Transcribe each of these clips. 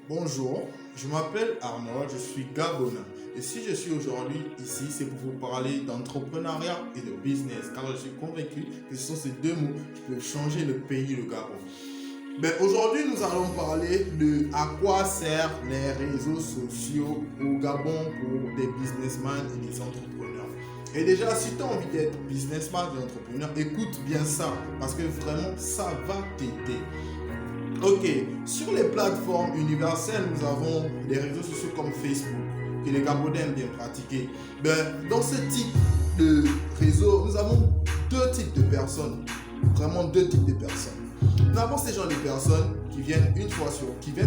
Bonjour, je m'appelle Arnold, je suis Gabonais. Et si je suis aujourd'hui ici, c'est pour vous parler d'entrepreneuriat et de business, car je suis convaincu que ce sont ces deux mots qui peuvent changer le pays, le Gabon. Aujourd'hui, nous allons parler de à quoi servent les réseaux sociaux au Gabon pour des businessmen et des entrepreneurs. Et déjà, si tu as envie d'être businessman et entrepreneur, écoute bien ça, parce que vraiment, ça va t'aider. Ok, sur les plateformes universelles, nous avons des réseaux sociaux comme Facebook, que les Gabonais aiment bien pratiquer. Dans ce type de réseau, nous avons deux types de personnes. Vraiment deux types de personnes. Nous avons ces gens de personnes qui viennent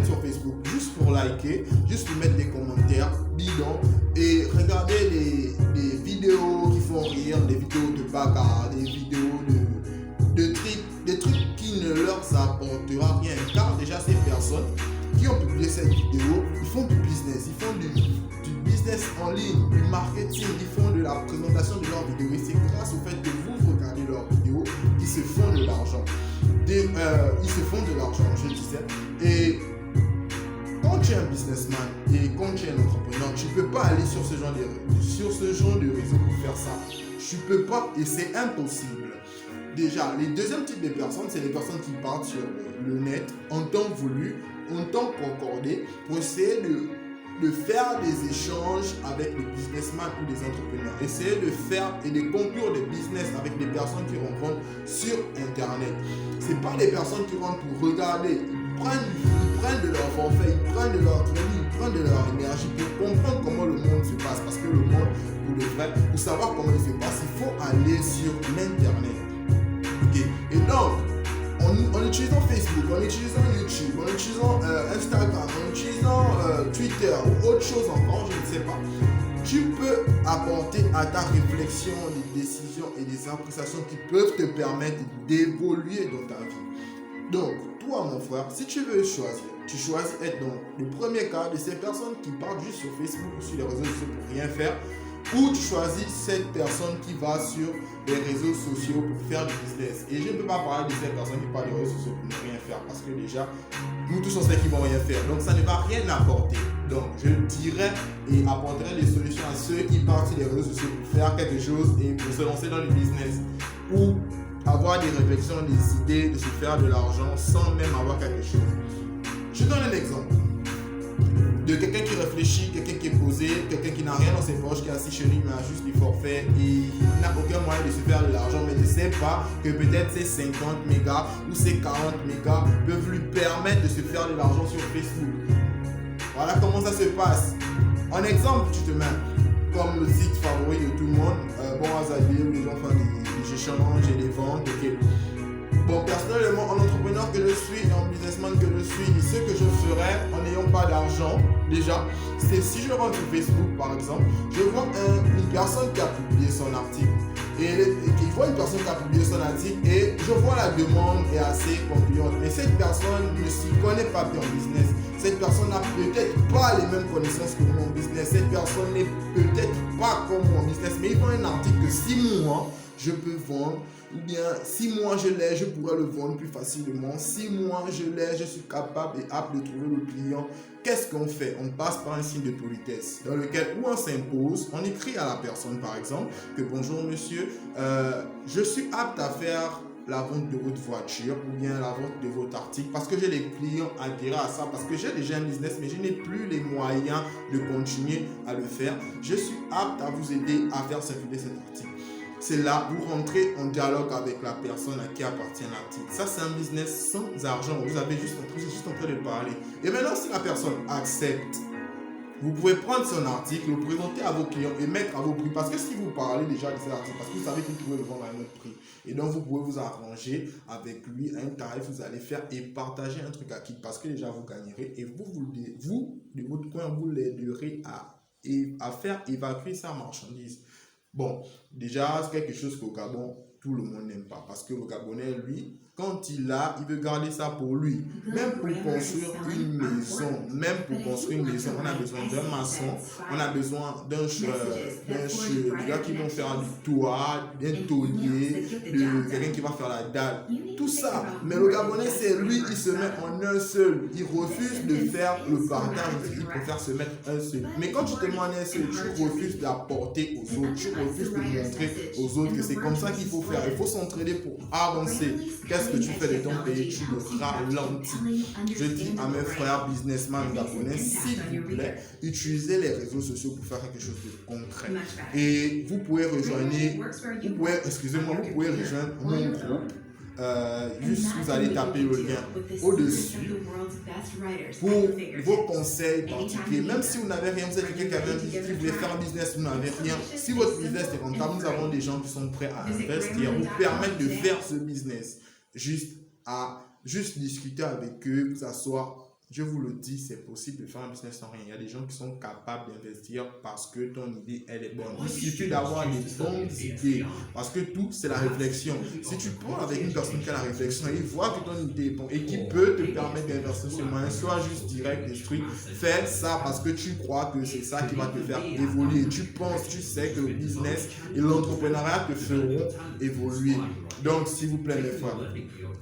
sur Facebook juste pour liker, juste pour mettre des commentaires bidons et regarder les vidéos qui font rire, des vidéos de bagarre, des vidéos des trucs qui ne leur apportera rien. Car déjà ces personnes qui ont publié cette vidéo, ils font du business, ils font du business en ligne, du marketing, ils font de la présentation de leurs vidéos. Et c'est grâce au fait que vous regardez leurs vidéos qu'ils se font de l'argent. Ils se font de l'argent, je disais. Et quand tu es un businessman et quand tu es un entrepreneur, tu ne peux pas aller sur ce genre de réseau pour faire ça. Tu ne peux pas et c'est impossible. Déjà, les deuxièmes types de personnes, c'est les personnes qui partent sur le net en temps voulu, en temps concordé, pour essayer de faire des échanges avec des businessmen ou des entrepreneurs. Essayer de faire et de conclure des business avec des personnes qui rencontrent sur Internet. Ce n'est pas des personnes qui rentrent pour regarder, ils prennent de leur forfait, ils prennent de leur crédit, ils prennent de leur énergie pour comprendre comment le monde se passe. Parce que le monde, pour le vrai, pour savoir comment il se passe, il faut aller sur l'Internet. Okay. Et donc, en utilisant Facebook, en utilisant YouTube, en utilisant Instagram, en utilisant Twitter ou autre chose encore, je ne sais pas, tu peux apporter à ta réflexion des décisions et des appréciations qui peuvent te permettre d'évoluer dans ta vie. Donc, toi, mon frère, si tu veux choisir, tu choisis être dans le premier cas de ces personnes qui partent juste sur Facebook ou sur les réseaux sociaux pour rien faire, ou tu choisis cette personne qui va sur les réseaux sociaux pour faire du business. Et je ne peux pas parler de cette personne qui parle des réseaux sociaux pour ne rien faire, parce que déjà, nous tous on sait qu'ils vont rien faire. Donc, ça ne va rien apporter. Donc, je dirais et apporterai des solutions à ceux qui partent sur les réseaux sociaux pour faire quelque chose et pour se lancer dans le business. Ou avoir des réflexions, des idées, de se faire de l'argent sans même avoir quelque chose. Je donne un exemple de quelqu'un qui réfléchit, quelqu'un qui est posé, quelqu'un qui n'a rien dans ses poches, qui est assis chez lui, mais a juste du forfait et il n'a aucun moyen de se faire de l'argent, mais ne sait pas que peut-être ces 50 mégas ou ces 40 mégas peuvent lui permettre de se faire de l'argent sur Facebook. Voilà comment ça se passe. En exemple, tu te mets comme le site favori de tout le monde, bon Azalier, où les gens font des échanges et des ventes, ok. Bon, personnellement, en entrepreneur que je suis, en businessman que je suis, ce que je ferais en n'ayant pas d'argent, déjà, c'est si je rentre sur Facebook, par exemple, je vois une personne qui a publié son article. Et qui voit une personne qui a publié son article et je vois la demande est assez concluante. Mais cette personne ne s'y connaît pas bien en business. Cette personne n'a peut-être pas les mêmes connaissances que moi en business. Cette personne n'est peut-être pas comme moi en business. Mais il voit un article que 6 mois, je peux vendre. Ou bien 6 mois je l'ai, je pourrais le vendre plus facilement. 6 mois je l'ai, je suis capable et apte de trouver le client. Qu'est-ce qu'on fait? On passe par un signe de politesse dans lequel où on s'impose, on écrit à la personne par exemple que bonjour monsieur, je suis apte à faire la vente de votre voiture ou bien la vente de votre article parce que j'ai des clients adhérents à ça, parce que j'ai déjà un business mais je n'ai plus les moyens de continuer à le faire. Je suis apte à vous aider à faire circuler cet article. C'est là vous rentrez en dialogue avec la personne à qui appartient l'article. Ça, c'est un business sans argent. Vous êtes juste en train de parler. Et maintenant, si la personne accepte, vous pouvez prendre son article, le présenter à vos clients et mettre à vos prix. Parce que si vous parlez déjà de cet article, parce que vous savez que vous pouvez le vendre à un autre prix. Et donc, vous pouvez vous arranger avec lui à un tarif, vous allez faire et partager un truc à qui. Parce que déjà, vous gagnerez. Et vous de votre coin, vous l'aiderez à faire évacuer sa marchandise. Bon, déjà, c'est quelque chose qu'au Gabon, tout le monde n'aime pas. Parce que le Gabonais, lui, quand il veut garder ça pour lui. Même pour construire une maison, on a besoin d'un maçon, on a besoin des gars qui vont faire du toit, d'un taulier, de quelqu'un qui va faire la dalle, tout ça. Mais le Gabonais, c'est lui, il se met en un seul. Il refuse de faire le partage, il préfère se mettre un seul. Mais quand tu te mets en un seul, tu refuses d'apporter aux autres, tu refuses de montrer aux autres que c'est comme ça qu'il faut faire. Il faut s'entraider pour avancer. Qu'est-ce que tu fais de ton pays? Tu le ralentis. Je dis à mes frères businessmen gabonais, s'il vous plaît, utilisez les réseaux sociaux pour faire quelque chose de concret. Et vous pouvez rejoindre mon groupe. Juste vous allez taper le lien au-dessus pour vos conseils particuliers. Même si vous n'avez rien, vous êtes quelqu'un qui voulait faire un business, vous n'avez rien. Si votre business est rentable, nous avons des gens qui sont prêts à investir, vous permettre de faire ce business. Juste discuter avec eux, que ça soit, je vous le dis, c'est possible de faire un business sans rien. Il y a des gens qui sont capables d'investir parce que ton idée, elle est bonne. Il suffit d'avoir des bonnes idées parce que tout, c'est la réflexion. Si tu prends avec une personne qui a la réflexion et il voit que ton idée est bonne et qui peut te permettre d'investir sur moyen, soit juste direct, destruit, fais ça parce que tu crois que c'est ça qui va te faire évoluer. Tu sais que le business et l'entrepreneuriat te feront évoluer. Donc, s'il vous plaît, mes frères,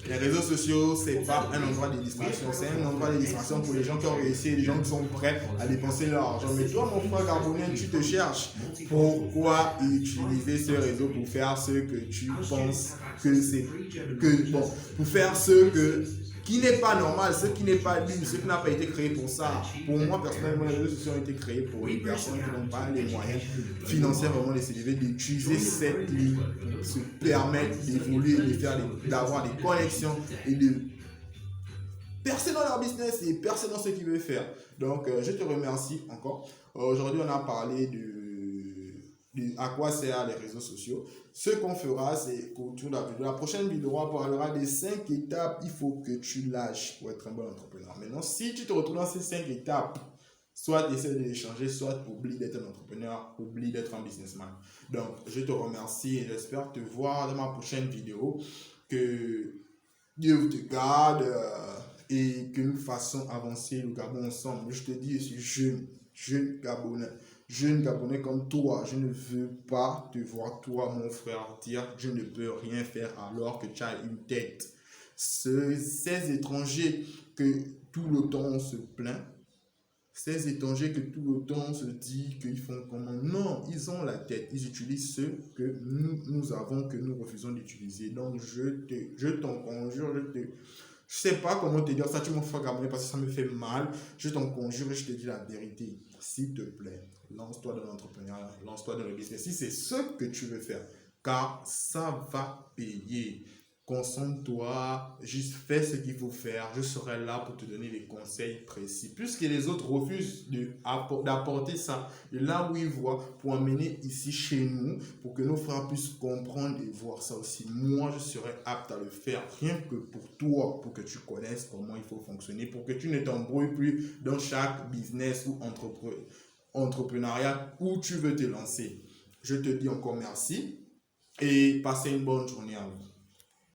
les réseaux sociaux, c'est pas un endroit de distraction, c'est un endroit de distraction pour les gens qui ont réussi et les gens qui sont prêts à dépenser leur argent. Mais toi, mon frère gabonais, tu te cherches. Pourquoi utiliser ce réseau pour faire ce que tu penses pour faire qui n'est pas normal, ce qui n'est pas digne, ce qui n'a pas été créé pour ça. Pour moi, personnellement, les réseaux sociaux ont été créés pour les personnes qui n'ont pas les moyens financiers vraiment de s'élever, d'utiliser cette ligne pour se permettre d'évoluer, d'avoir des connexions et de percer dans leur business et percer dans ce qu'ils veulent faire. Donc, je te remercie encore. Aujourd'hui, on a parlé à quoi servent les réseaux sociaux. Ce qu'on fera, c'est qu'autour de la prochaine vidéo, on parlera des 5 étapes il faut que tu lâches pour être un bon entrepreneur. Maintenant, si tu te retrouves dans ces 5 étapes, soit tu essaies de les changer, soit tu oublies d'être un entrepreneur, oublie d'être un businessman. Donc, je te remercie et j'espère te voir dans ma prochaine vidéo. Que Dieu te garde et que nous fassons avancer le Gabon ensemble. Je te dis, je suis jeune Gabonais comme toi. Je ne veux pas te voir, toi, mon frère, dire je ne peux rien faire alors que tu as une tête. Ces étrangers que tout le temps on se plaint, ces étrangers que tout le temps on se dit qu'ils font comment. Non, ils ont la tête. Ils utilisent ce que nous avons, que nous refusons d'utiliser. Donc, je t'en conjure, je sais pas comment te dire ça, tu m'en fais gabonais parce que ça me fait mal. Je t'en conjure et je te dis la vérité. S'il te plaît, lance-toi dans l'entrepreneuriat, lance-toi dans le business. Si c'est ce que tu veux faire, car ça va payer. Concentre-toi, juste fais ce qu'il faut faire. Je serai là pour te donner des conseils précis. Puisque les autres refusent d'apporter ça de là où ils voient pour amener ici chez nous, pour que nos frères puissent comprendre et voir ça aussi. Moi, je serai apte à le faire, rien que pour toi, pour que tu connaisses comment il faut fonctionner, pour que tu ne t'embrouilles plus dans chaque business ou entrepreneuriat où tu veux te lancer. Je te dis encore merci et passez une bonne journée à vous.